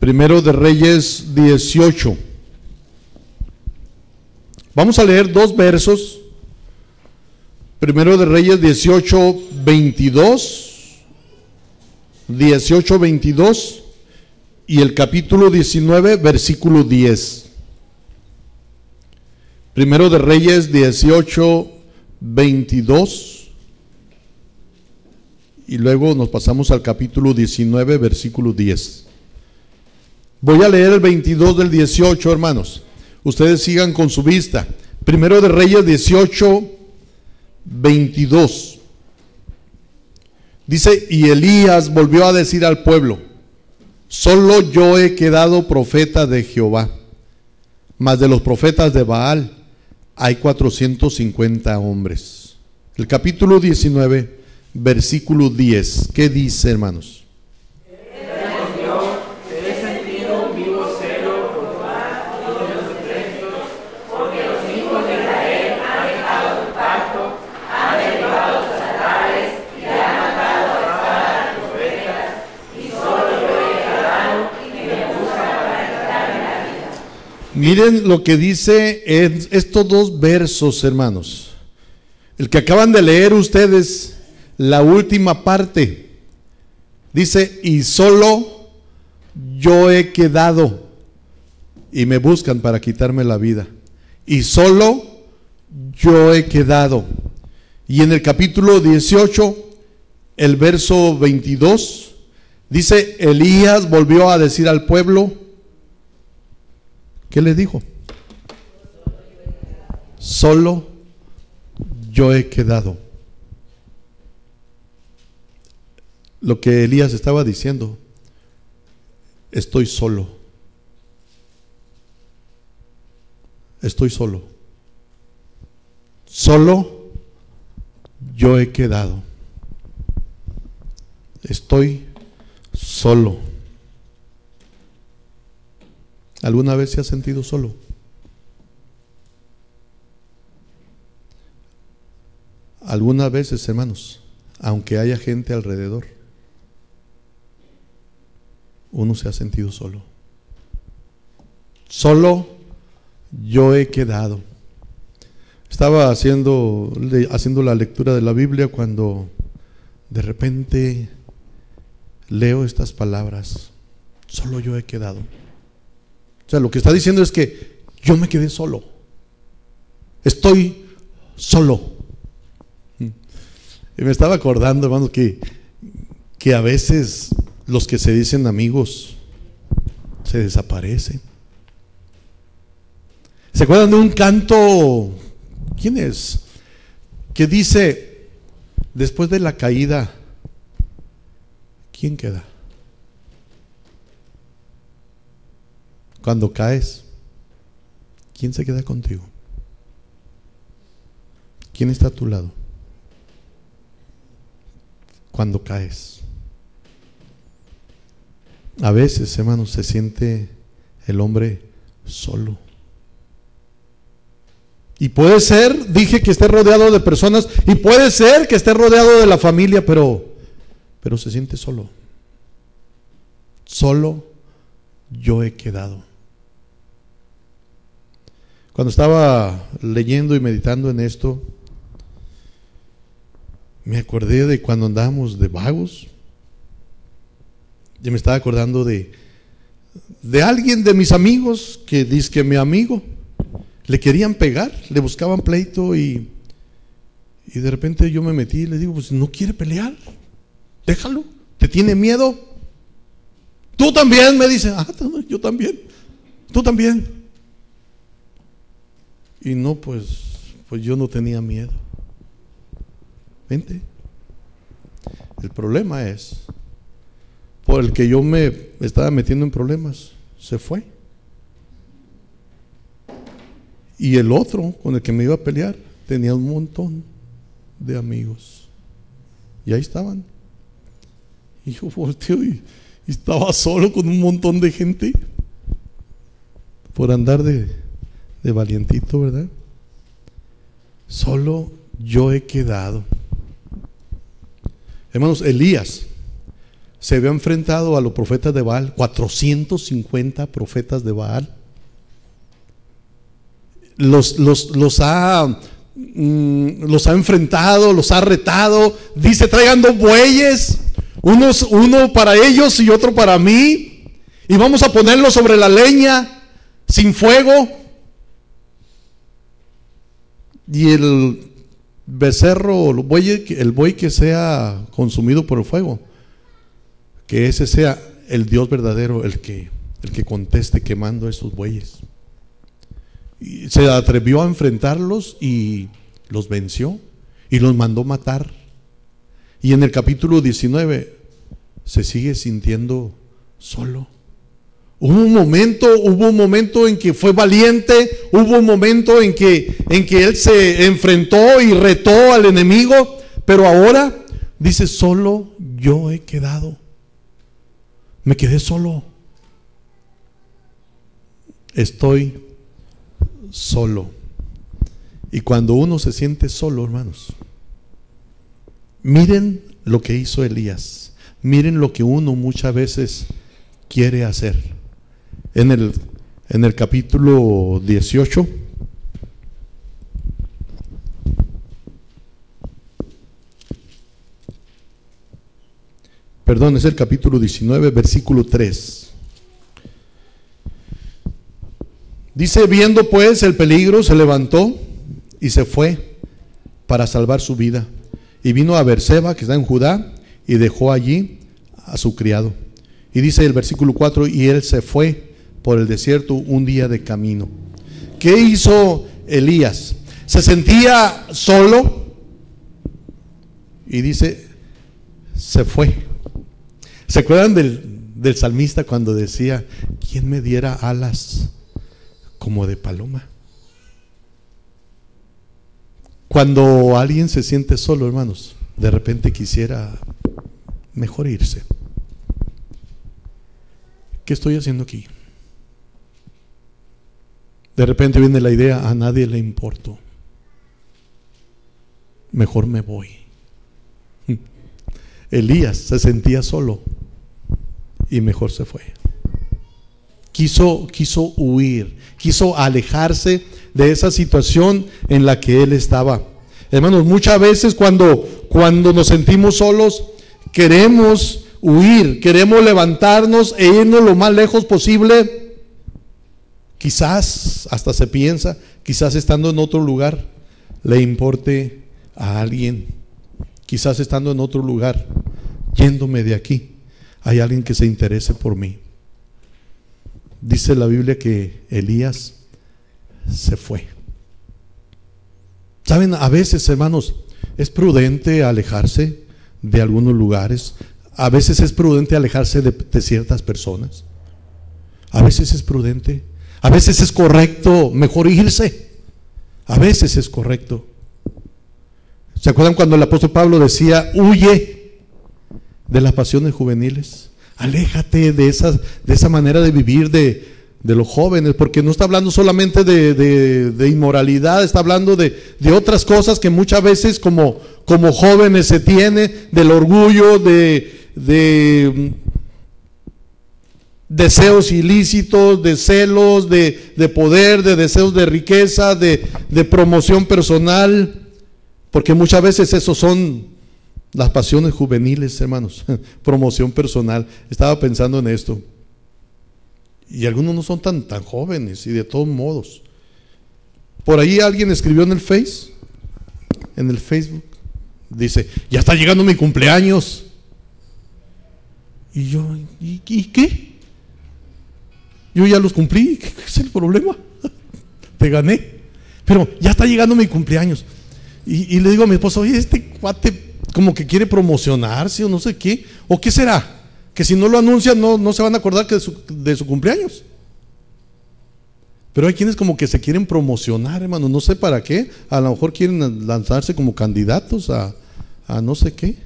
Primero de Reyes 18. Vamos a leer dos versos. Primero de Reyes 18, 22. 18, 22 y el capítulo 19, versículo 10. Primero de Reyes 18, 22 y luego nos pasamos al capítulo 19, versículo 10. Voy a leer el 22 del 18, hermanos. Ustedes sigan con su vista. Primero de Reyes 18, 22. Dice, y Elías volvió a decir al pueblo: solo yo he quedado profeta de Jehová, mas de los profetas de Baal hay 450 hombres. El capítulo 19, versículo 10. ¿Qué dice, hermanos? Miren lo que dice en estos dos versos, hermanos. El que acaban de leer ustedes, la última parte. Dice, y solo yo he quedado. Y me buscan para quitarme la vida. Y solo yo he quedado. Y en el capítulo 18, el verso 22, dice, Elías volvió a decir al pueblo, ¿qué le dijo? Solo yo he quedado. Lo que Elías estaba diciendo, estoy solo. Estoy solo. Solo yo he quedado. Estoy solo. ¿Alguna vez se ha sentido solo? Algunas veces, hermanos, aunque haya gente alrededor, uno se ha sentido solo. Solo yo he quedado. Estaba haciendo la lectura de la Biblia cuando de repente leo estas palabras: solo yo he quedado. O sea, lo que está diciendo es que yo me quedé solo. Estoy solo. Y me estaba acordando, hermano, que a veces los que se dicen amigos se desaparecen. ¿Se acuerdan de un canto? ¿Quién es? Que dice, después de la caída, ¿quién queda? Cuando caes, ¿quién se queda contigo? ¿Quién está a tu lado? Cuando caes. A veces, hermanos, se siente el hombre solo. Y puede ser, dije, que esté rodeado de personas, y puede ser que esté rodeado de la familia, pero se siente solo. Solo yo he quedado. Cuando estaba leyendo y meditando en esto, me acordé de cuando andábamos de vagos. Yo me estaba acordando de alguien de mis amigos que dice que mi amigo le querían pegar, le buscaban pleito y de repente yo me metí y le digo, pues no quiere pelear, déjalo, te tiene miedo. Tú también, me dice. Yo también, tú también. Y no, pues yo no tenía miedo. Vente. El problema es, por el que yo me estaba metiendo en problemas, se fue. Y el otro con el que me iba a pelear tenía un montón de amigos. Y ahí estaban. Y yo volteo y estaba solo con un montón de gente. Por andar de valientito, ¿verdad? Solo yo he quedado. Hermanos, Elías se había enfrentado a los profetas de Baal, 450 profetas de Baal. Los ha enfrentado, los ha retado. Dice: traigan 2 bueyes, uno para ellos y otro para mí, y vamos a ponerlos sobre la leña sin fuego. Y el becerro, el buey que sea consumido por el fuego, que ese sea el Dios verdadero el que conteste quemando esos bueyes. Y se atrevió a enfrentarlos y los venció y los mandó matar. Y en el capítulo 19 se sigue sintiendo solo. Hubo un momento en que fue valiente, hubo un momento en que él se enfrentó y retó al enemigo, pero ahora dice: solo yo he quedado. Me quedé solo. Estoy solo. Y cuando uno se siente solo, hermanos, miren lo que hizo Elías. Miren lo que uno muchas veces quiere hacer. En el capítulo 18, perdón, es el capítulo 19, versículo 3. Dice: viendo pues el peligro, se levantó y se fue para salvar su vida. Y vino a Beerseba, que está en Judá, y dejó allí a su criado. Y dice el versículo 4: y él se fue por el desierto un día de camino. ¿Qué hizo Elías? Se sentía solo y dice: se fue. ¿Se acuerdan del salmista cuando decía: ¿quién me diera alas como de paloma? Cuando alguien se siente solo, hermanos, de repente quisiera mejor irse. ¿Qué estoy haciendo aquí? De repente viene la idea: a nadie le importo, mejor me voy. Elías se sentía solo y mejor se fue. Quiso huir, quiso alejarse de esa situación en la que él estaba. Hermanos, muchas veces cuando nos sentimos solos, queremos huir, queremos levantarnos e irnos lo más lejos posible. Quizás hasta se piensa, quizás estando en otro lugar le importe a alguien. Quizás estando en otro lugar, yéndome de aquí, hay alguien que se interese por mí. Dice la Biblia que Elías se fue. Saben, a veces, hermanos, es prudente alejarse de algunos lugares. A veces es prudente alejarse de ciertas personas. A veces es prudente. A veces es correcto mejor irse. A veces es correcto. ¿Se acuerdan cuando el apóstol Pablo decía: huye de las pasiones juveniles? Aléjate de esa manera de vivir de los jóvenes, porque no está hablando solamente de inmoralidad, está hablando de otras cosas que muchas veces como jóvenes se tiene, del orgullo, de deseos ilícitos, de celos, de poder, de deseos de riqueza, de promoción personal, porque muchas veces esos son las pasiones juveniles, hermanos. Promoción personal. Estaba pensando en esto. Y algunos no son tan jóvenes, y de todos modos. Por ahí alguien escribió en el Facebook, dice: ya está llegando mi cumpleaños. Y yo, ¿y qué? Yo ya los cumplí, ¿qué es el problema? Te gané. Pero ya está llegando mi cumpleaños. Y le digo a mi esposa: oye, este cuate como que quiere promocionarse o no sé qué. ¿O qué será? Que si no lo anuncian no se van a acordar que de su cumpleaños. Pero hay quienes como que se quieren promocionar, hermano, no sé para qué. A lo mejor quieren lanzarse como candidatos a no sé qué.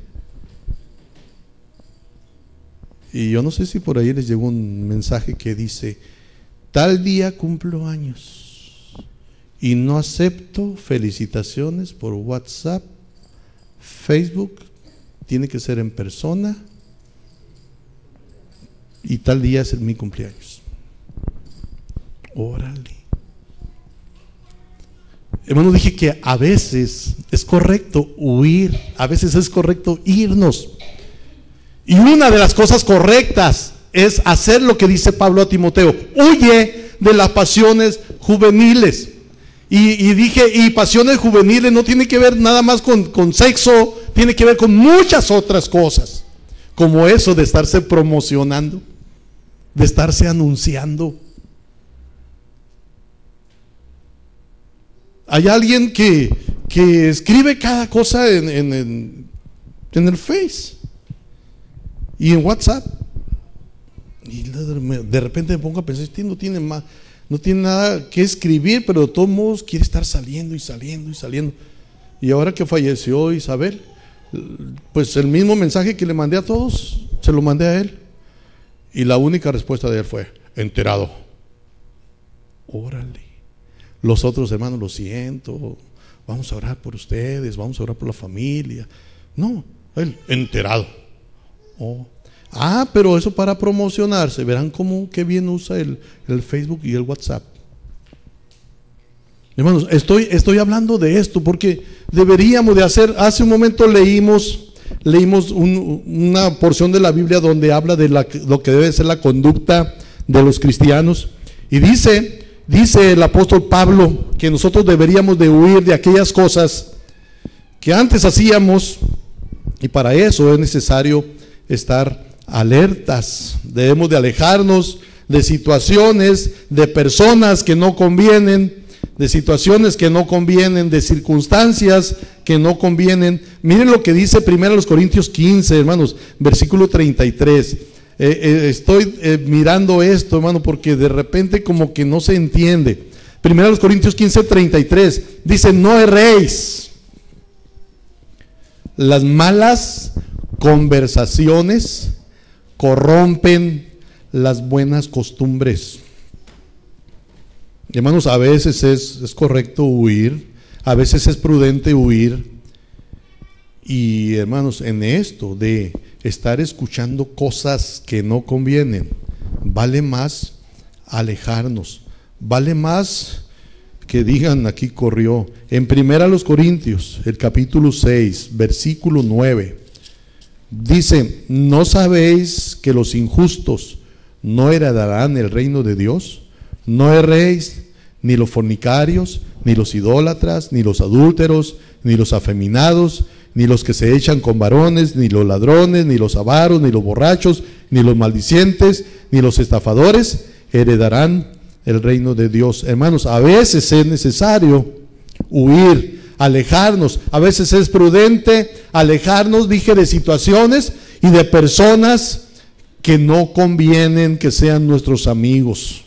Y yo no sé si por ahí les llegó un mensaje que dice: tal día cumplo años y no acepto felicitaciones por WhatsApp, Facebook, tiene que ser en persona. y tal día es mi cumpleaños. Órale. Hermano, dije que a veces es correcto huir, a veces es correcto irnos. Y una de las cosas correctas es hacer lo que dice Pablo a Timoteo: huye de las pasiones juveniles. Y dije, y pasiones juveniles no tiene que ver nada más con sexo, tiene que ver con muchas otras cosas, como eso de estarse promocionando, de estarse anunciando. Hay alguien que escribe cada cosa en el Face y en WhatsApp, y de repente me pongo a pensar, este no tiene nada que escribir, pero de todos modos quiere estar saliendo y saliendo y saliendo. Y ahora que falleció Isabel, pues el mismo mensaje que le mandé a todos, se lo mandé a él, y la única respuesta de él fue: enterado. Órale. Los otros hermanos, lo siento, vamos a orar por ustedes, vamos a orar por la familia. No, él, enterado. Oh. Pero eso para promocionarse. Verán cómo qué bien usa el Facebook y el WhatsApp. Hermanos, estoy hablando de esto porque deberíamos de hacer. Hace un momento leímos una porción de la Biblia donde habla de lo que debe ser la conducta de los cristianos, y dice el apóstol Pablo que nosotros deberíamos de huir de aquellas cosas que antes hacíamos, y para eso es necesario estar alertas. Debemos de alejarnos de situaciones, de personas que no convienen, de situaciones que no convienen, de circunstancias que no convienen. Miren lo que dice 1 Corintios 15, hermanos, versículo 33. Estoy mirando esto, hermano, porque de repente como que no se entiende. 1 Corintios 15, 33 dice: no erréis. Las malas conversaciones corrompen las buenas costumbres. Hermanos, a veces es correcto huir, a veces es prudente huir. Y hermanos, en esto de estar escuchando cosas que no convienen, vale más alejarnos, vale más que digan: aquí corrió. En 1 Corintios, el capítulo 6, versículo 9, dice: ¿no sabéis que los injustos no heredarán el reino de Dios? No erréis, ni los fornicarios, ni los idólatras, ni los adúlteros, ni los afeminados, ni los que se echan con varones, ni los ladrones, ni los avaros, ni los borrachos, ni los maldicientes, ni los estafadores heredarán el reino de Dios. Hermanos, a veces es necesario huir, alejarnos. A veces es prudente alejarnos, dije, de situaciones y de personas que no convienen que sean nuestros amigos.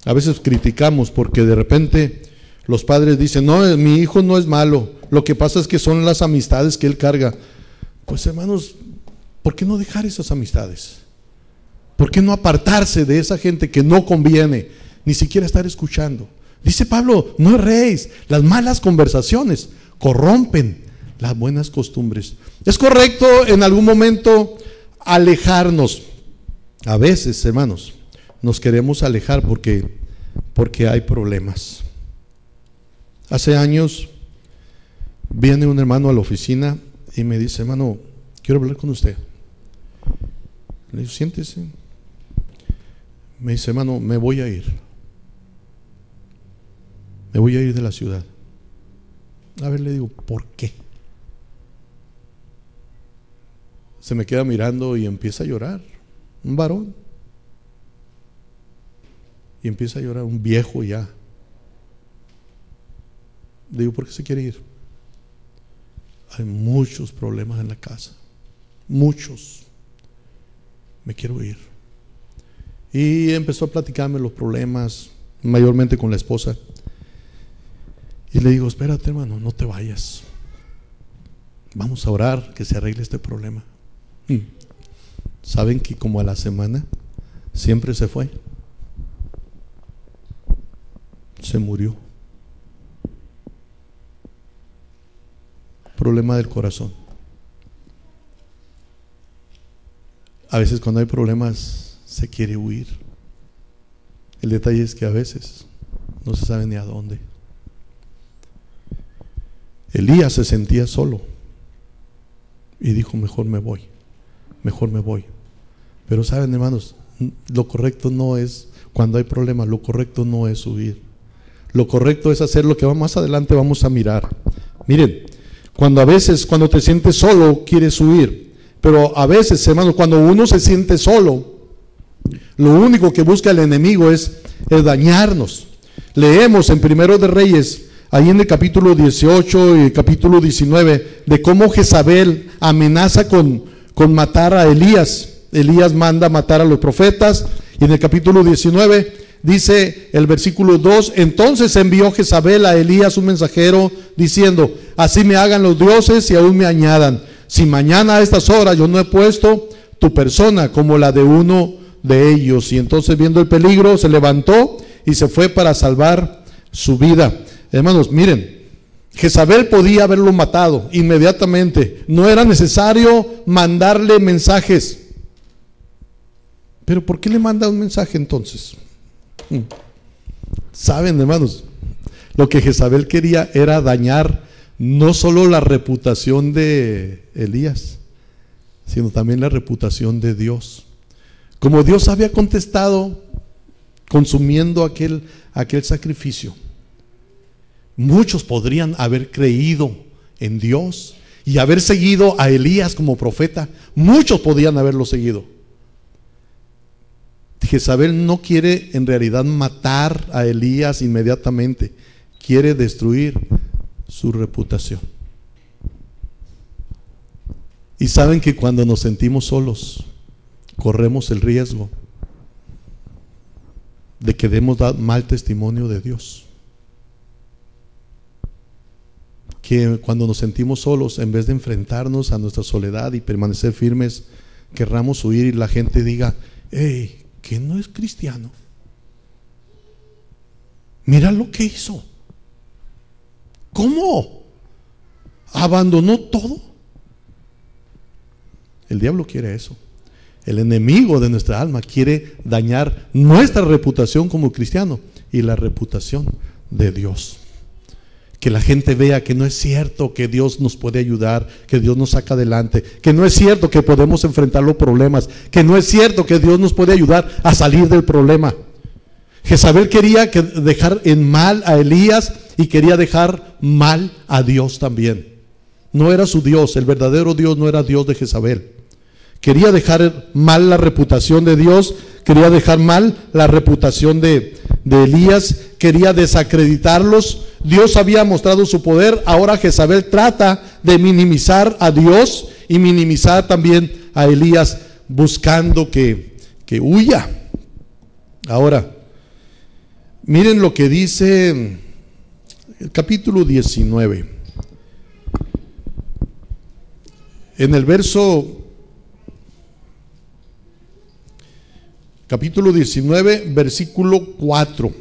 A veces criticamos porque de repente los padres dicen: no, mi hijo no es malo, lo que pasa es que son las amistades que él carga. Pues hermanos, ¿por qué no dejar esas amistades? ¿Por qué no apartarse de esa gente que no conviene ni siquiera estar escuchando? Dice Pablo: no erréis. Las malas conversaciones corrompen las buenas costumbres. Es correcto en algún momento alejarnos. A veces, hermanos, nos queremos alejar porque hay problemas. Hace años viene un hermano a la oficina y me dice: hermano, quiero hablar con usted. Le digo: siéntese. Me dice: hermano, me voy a ir. Me voy a ir de la ciudad. A ver, le digo: ¿por qué? Se me queda mirando y empieza a llorar. Un varón. Y empieza a llorar, un viejo ya. Le digo: ¿por qué se quiere ir? Hay muchos problemas en la casa. Muchos. Me quiero ir. Y empezó a platicarme los problemas, mayormente con la esposa. Y le digo: espérate, hermano, no te vayas. Vamos a orar que se arregle este problema. ¿Saben que como a la semana siempre se fue? Se murió. Problema del corazón. A veces cuando hay problemas se quiere huir. El detalle es que a veces no se sabe ni a dónde. Elías se sentía solo y dijo, mejor me voy. Pero saben, hermanos, lo correcto no es, cuando hay problemas, lo correcto no es huir. Lo correcto es hacer lo que más adelante vamos a mirar. Miren, cuando te sientes solo, quieres huir. Pero a veces, hermanos, cuando uno se siente solo, lo único que busca el enemigo es dañarnos. Leemos en Primero de Reyes, ahí en el capítulo 18 y el capítulo 19, de cómo Jezabel amenaza con matar a Elías. Elías manda matar a los profetas, y en el capítulo 19 dice el versículo 2, entonces envió Jezabel a Elías un mensajero diciendo, así me hagan los dioses y aún me añadan, si mañana a estas horas yo no he puesto tu persona como la de uno de ellos. Y entonces, viendo el peligro, se levantó y se fue para salvar su vida. Hermanos, miren, Jezabel podía haberlo matado inmediatamente, no era necesario mandarle mensajes. Pero ¿por qué le manda un mensaje entonces? Saben, hermanos, lo que Jezabel quería era dañar no solo la reputación de Elías, sino también la reputación de Dios. Como Dios había contestado consumiendo aquel sacrificio, muchos podrían haber creído en Dios y haber seguido a Elías como profeta. Muchos podían haberlo seguido. Jezabel no quiere en realidad matar a Elías inmediatamente, quiere destruir su reputación. Y saben que cuando nos sentimos solos, corremos el riesgo de que demos mal testimonio de Dios. Que cuando nos sentimos solos, en vez de enfrentarnos a nuestra soledad y permanecer firmes, querramos huir y la gente diga, hey, que no es cristiano, mira lo que hizo, ¿cómo? Abandonó todo. El diablo quiere eso. El enemigo de nuestra alma quiere dañar nuestra reputación como cristiano y la reputación de Dios. Que la gente vea que no es cierto que Dios nos puede ayudar, que Dios nos saca adelante, que no es cierto que podemos enfrentar los problemas, que no es cierto que Dios nos puede ayudar a salir del problema. Jezabel quería dejar en mal a Elías y quería dejar mal a Dios también. No era su Dios, el verdadero Dios no era Dios de Jezabel. Quería dejar mal la reputación de Dios, quería dejar mal la reputación de Elías, quería desacreditarlos. Dios había mostrado su poder, ahora Jezabel trata de minimizar a Dios y minimizar también a Elías, buscando que huya. Ahora, miren lo que dice el capítulo 19. En el capítulo 19, versículo 4.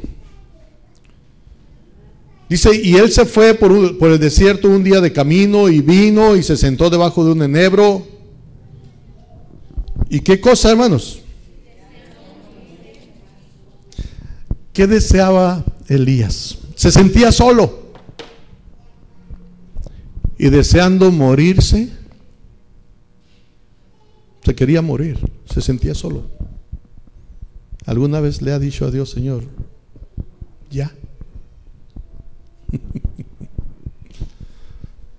Dice, y él se fue por el desierto un día de camino y vino y se sentó debajo de un enebro. ¿Y qué cosa, hermanos? ¿Qué deseaba Elías? Se sentía solo y deseando morirse. Se quería morir, se sentía solo. ¿Alguna vez le ha dicho a Dios, Señor, ya?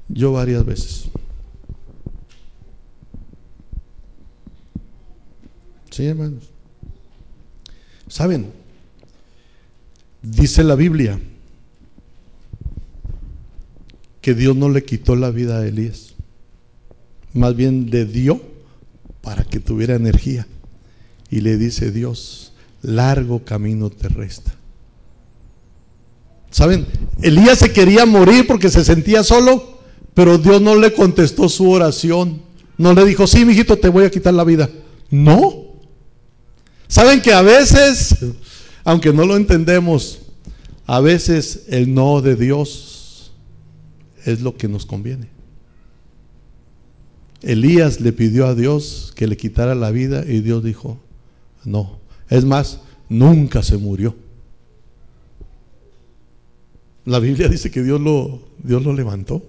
Yo varias veces. Sí, hermanos. ¿Saben? Dice la Biblia que Dios no le quitó la vida a Elías, más bien le dio para que tuviera energía. Y le dice Dios, largo camino te resta. ¿Saben? Elías se quería morir porque se sentía solo, pero Dios no le contestó su oración. No le dijo, sí, mijito, te voy a quitar la vida. No. ¿Saben que a veces, aunque no lo entendemos, a veces el no de Dios es lo que nos conviene? Elías le pidió a Dios que le quitara la vida y Dios dijo, no. Es más, nunca se murió. La Biblia dice que Dios lo levantó.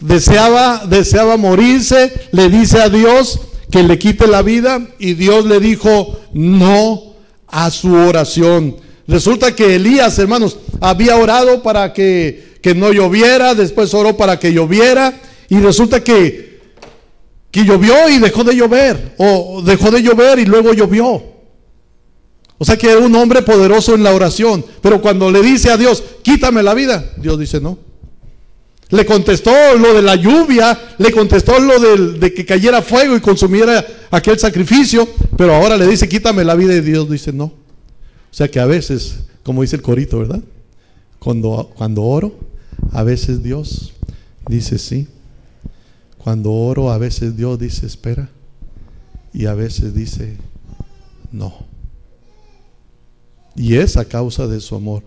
Deseaba morirse, le dice a Dios que le quite la vida y Dios le dijo no a su oración. Resulta que Elías, hermanos, había orado para que no lloviera, después oró para que lloviera y resulta que llovió y dejó de llover, o dejó de llover y luego llovió. O sea que era un hombre poderoso en la oración, pero cuando le dice a Dios, quítame la vida, Dios dice no. Le contestó lo de la lluvia, le contestó lo de que cayera fuego y consumiera aquel sacrificio, pero ahora le dice, quítame la vida, y Dios dice no. O sea que a veces, como dice el corito, ¿verdad? Cuando oro, a veces Dios dice sí. Cuando oro, a veces Dios dice espera, y a veces dice no. Y es a causa de su amor.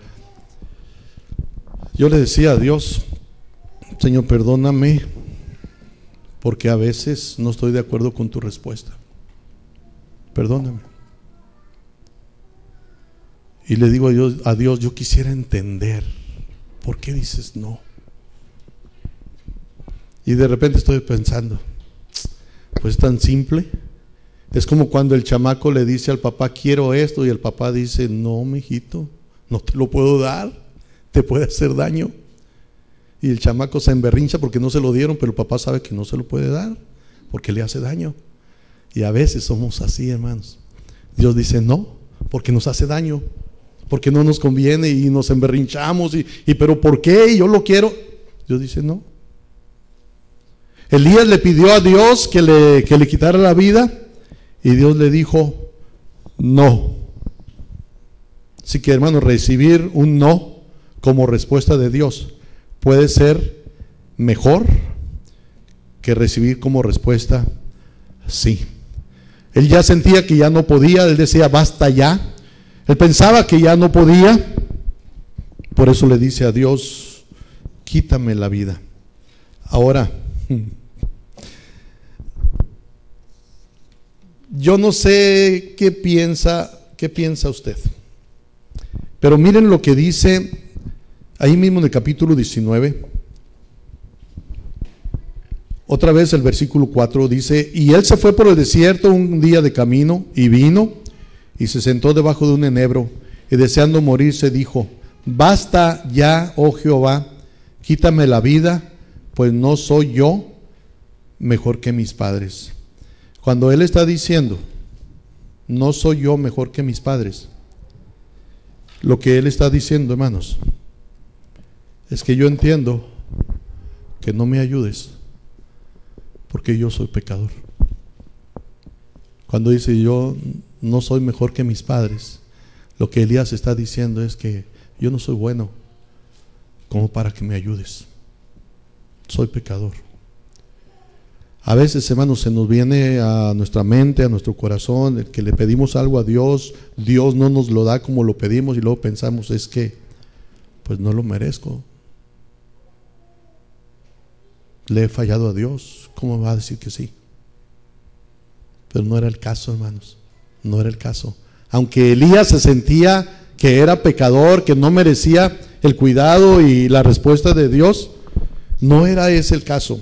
Yo le decía a Dios, Señor, perdóname, porque a veces no estoy de acuerdo con tu respuesta. Perdóname. Y le digo a Dios, yo quisiera entender por qué dices no. Y de repente estoy pensando, pues es tan simple. Es como cuando el chamaco le dice al papá, quiero esto, y el papá dice, no, mijito, no te lo puedo dar, te puede hacer daño. Y el chamaco se emberrincha porque no se lo dieron, pero el papá sabe que no se lo puede dar porque le hace daño. Y a veces somos así, hermanos. Dios dice no, porque nos hace daño, porque no nos conviene y nos emberrinchamos y pero ¿por qué? Yo lo quiero. Dios dice no. Elías le pidió a Dios que le quitara la vida y Dios le dijo no. Así que, hermanos, recibir un no como respuesta de Dios puede ser mejor que recibir como respuesta sí. Él ya sentía que ya no podía, él decía basta ya. Él pensaba que ya no podía, por eso le dice a Dios, quítame la vida. Ahora, yo no sé qué piensa usted, pero miren lo que dice ahí mismo en el capítulo 19, otra vez el versículo 4 dice, y él se fue por el desierto un día de camino, y vino, y se sentó debajo de un enebro, y deseando morirse dijo, basta ya, oh Jehová, quítame la vida, pues no soy yo mejor que mis padres. Cuando él está diciendo, no soy yo mejor que mis padres, lo que él está diciendo, hermanos, es que yo entiendo que no me ayudes porque yo soy pecador. Cuando dice yo no soy mejor que mis padres, lo que Elías está diciendo es que yo no soy bueno como para que me ayudes. Soy pecador. A veces, hermanos, se nos viene a nuestra mente, a nuestro corazón, el que le pedimos algo a Dios, Dios no nos lo da como lo pedimos y luego pensamos, es que pues no lo merezco. Le he fallado a Dios, ¿cómo me va a decir que sí? Pero no era el caso, hermanos, no era el caso. Aunque Elías se sentía que era pecador, que no merecía el cuidado y la respuesta de Dios, no era ese el caso.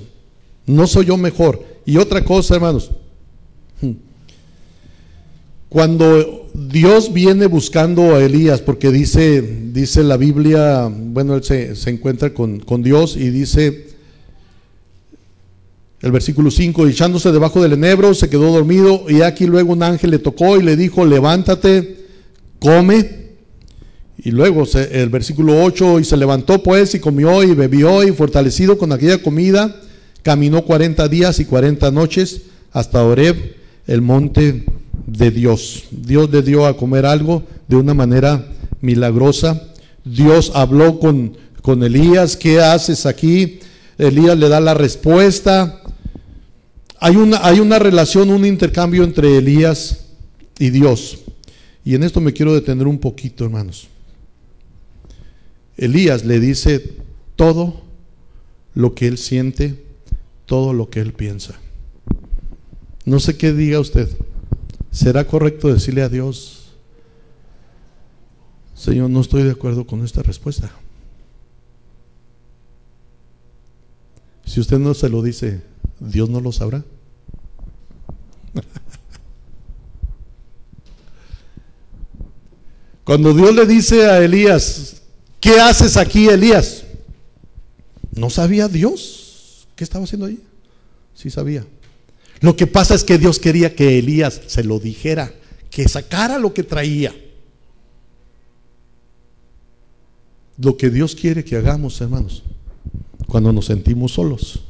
No soy yo mejor. Y otra cosa, hermanos, cuando Dios viene buscando a Elías, porque dice la Biblia, bueno, él se encuentra con Dios y dice el versículo 5, echándose debajo del enebro, se quedó dormido, y aquí luego un ángel le tocó y le dijo, levántate, come. Y luego el versículo 8, y se levantó pues y comió y bebió, y fortalecido con aquella comida, caminó 40 días y 40 noches hasta Horeb, el monte de Dios. Dios le dio a comer algo de una manera milagrosa. Dios habló con Elías, ¿qué haces aquí? Elías le da la respuesta. Hay una relación, un intercambio entre Elías y Dios. Y en esto me quiero detener un poquito, hermanos. Elías le dice todo lo que él siente, todo lo que Él piensa. No sé qué diga usted. ¿Será correcto decirle a Dios: Señor, no estoy de acuerdo con esta respuesta? Si usted no se lo dice, ¿Dios no lo sabrá? Cuando Dios le dice a Elías: ¿qué haces aquí, Elías? ¿No sabía Dios qué estaba haciendo ahí? Sí sabía. Lo que pasa es que Dios quería que Elías se lo dijera, que sacara lo que traía. Lo que Dios quiere que hagamos, hermanos, cuando nos sentimos solos,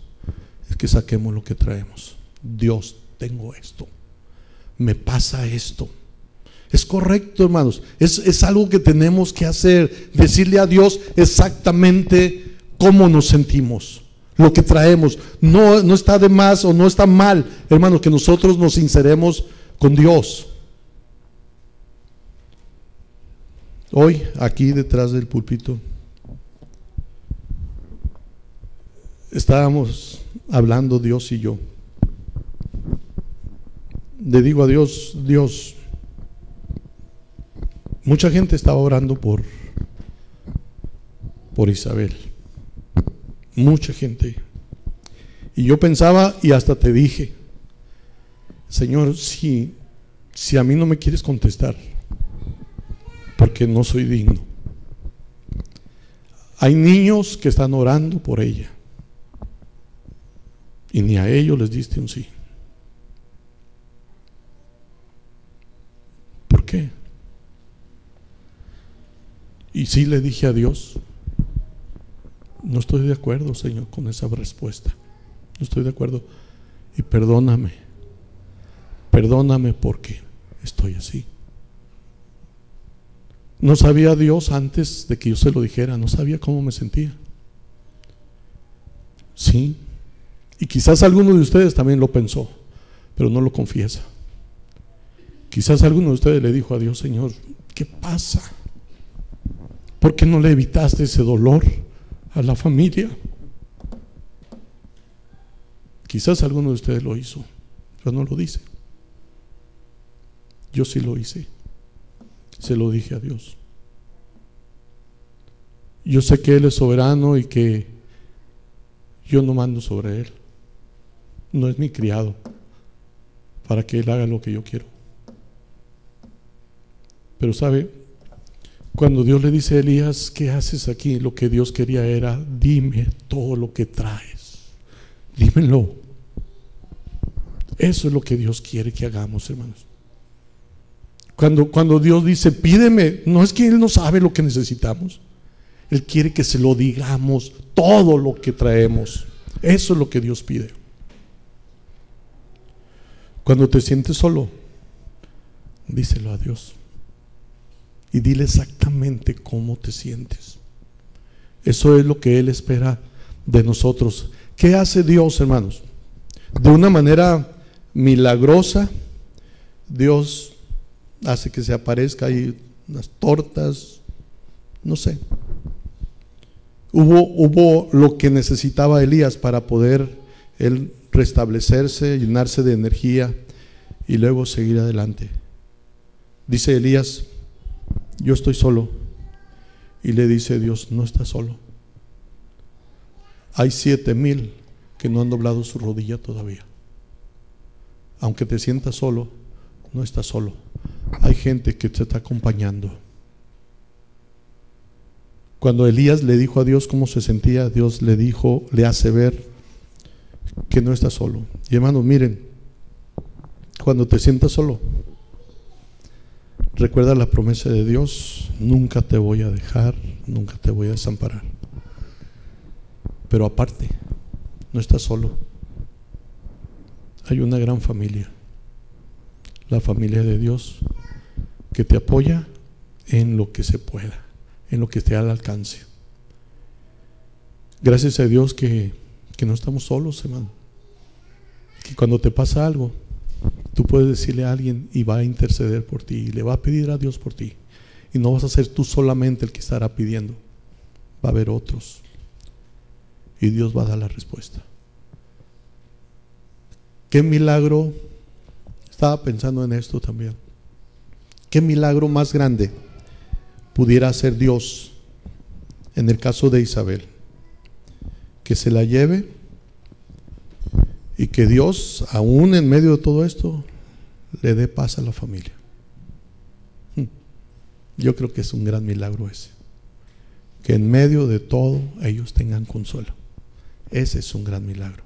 es que saquemos lo que traemos. Dios, tengo esto, me pasa esto. Es correcto, hermanos, es algo que tenemos que hacer, decirle a Dios exactamente cómo nos sentimos, lo que traemos. No está de más o no está mal, hermanos, que nosotros nos sinceremos con Dios. Hoy, aquí detrás del púlpito, estábamos hablando Dios y yo. Le digo a Dios: Dios, mucha gente estaba orando por Isabel, mucha gente. Y yo pensaba, y hasta te dije: Señor, si a mí no me quieres contestar, porque no soy digno. Hay niños que están orando por ella y ni a ellos les diste un sí. ¿Por qué? Y sí le dije a Dios: no estoy de acuerdo, Señor, con esa respuesta. No estoy de acuerdo. Y perdóname porque estoy así. No sabía Dios antes de que yo se lo dijera, no sabía cómo me sentía. Sí, y quizás alguno de ustedes también lo pensó, pero no lo confiesa. Quizás alguno de ustedes le dijo a Dios: Señor, ¿qué pasa? ¿Por qué no le evitaste ese dolor a la familia? Quizás alguno de ustedes lo hizo, pero no lo dice. Yo sí lo hice. Se lo dije a Dios. Yo sé que Él es soberano y que yo no mando sobre Él. No es mi criado para que Él haga lo que yo quiero. Pero sabe, cuando Dios le dice a Elías: ¿qué haces aquí?, lo que Dios quería era: dime todo lo que traes, dímelo. Eso es lo que Dios quiere que hagamos, hermanos. Cuando Dios dice: pídeme, no es que Él no sabe lo que necesitamos. Él quiere que se lo digamos, todo lo que traemos. Eso es lo que Dios pide. Cuando te sientes solo, díselo a Dios y dile exactamente cómo te sientes. Eso es lo que Él espera de nosotros. ¿Qué hace Dios, hermanos? De una manera milagrosa, Dios hace que se aparezca ahí unas tortas, no sé. Hubo lo que necesitaba Elías para poder él restablecerse, llenarse de energía y luego seguir adelante. Dice Elías: yo estoy solo. Y le dice Dios: no estás solo. Hay 7,000 que no han doblado su rodilla todavía. Aunque te sientas solo, no estás solo. Hay gente que te está acompañando. Cuando Elías le dijo a Dios cómo se sentía, Dios le hace ver que no está solo. Y hermanos, miren, cuando te sientas solo, recuerda la promesa de Dios: nunca te voy a dejar, nunca te voy a desamparar. Pero aparte, no estás solo. Hay una gran familia, la familia de Dios, que te apoya en lo que se pueda, en lo que esté al alcance. Gracias a Dios que no estamos solos, hermano. Que cuando te pasa algo, tú puedes decirle a alguien y va a interceder por ti, y le va a pedir a Dios por ti. Y no vas a ser tú solamente el que estará pidiendo, va a haber otros. Y Dios va a dar la respuesta. qué milagro, estaba pensando en esto también, qué milagro más grande pudiera hacer Dios en el caso de Isabel, que se la lleve y que Dios, aún en medio de todo esto, le dé paz a la familia. Yo creo que es un gran milagro ese, que en medio de todo ellos tengan consuelo. Ese es un gran milagro.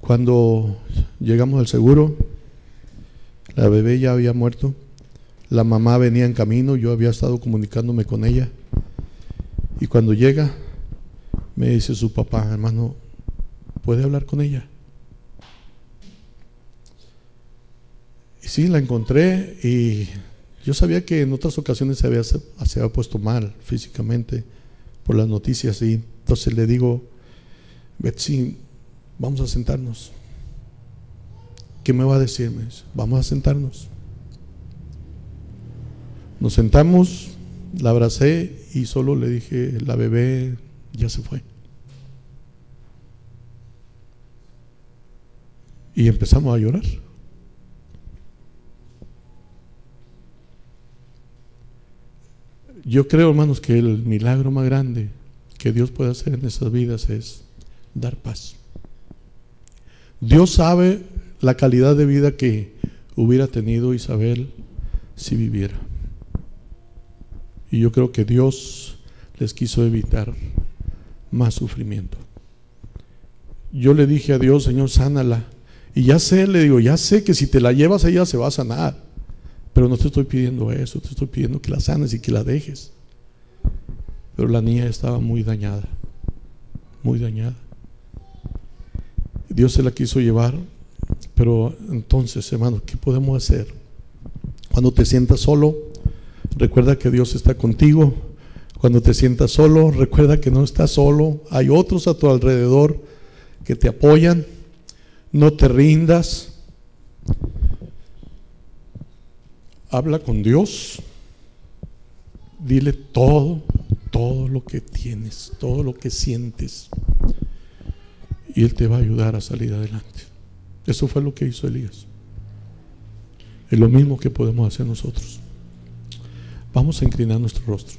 Cuando llegamos al seguro, la bebé ya había muerto, la mamá venía en camino, yo había estado comunicándome con ella, y cuando llega me dice su papá: hermano, ¿puede hablar con ella? Y sí, la encontré, y yo sabía que en otras ocasiones se había puesto mal físicamente por las noticias, y entonces le digo: Betsy, vamos a sentarnos. ¿Qué me va a decir? Me dice: vamos a sentarnos. Nos sentamos, la abracé y solo le dije: la bebé ya se fue. Y empezamos a llorar. Yo creo, hermanos, que el milagro más grande que Dios puede hacer en nuestras vidas es dar paz. Dios sabe la calidad de vida que hubiera tenido Isabel si viviera. Y yo creo que Dios les quiso evitar más sufrimiento. Yo le dije a Dios: Señor, sánala. Y ya sé, le digo, ya sé que si te la llevas ella se va a sanar, pero no te estoy pidiendo eso, te estoy pidiendo que la sanes y que la dejes. Pero la niña estaba muy dañada, muy dañada. Dios se la quiso llevar. Pero entonces, hermanos, ¿qué podemos hacer? Cuando te sientas solo, recuerda que Dios está contigo. Cuando te sientas solo, recuerda que no estás solo. Hay otros a tu alrededor que te apoyan. No te rindas. Habla con Dios. Dile todo lo que tienes, todo lo que sientes, y Él te va a ayudar a salir adelante. Eso fue lo que hizo Elías. Es lo mismo que podemos hacer nosotros. Vamos a inclinar nuestro rostro.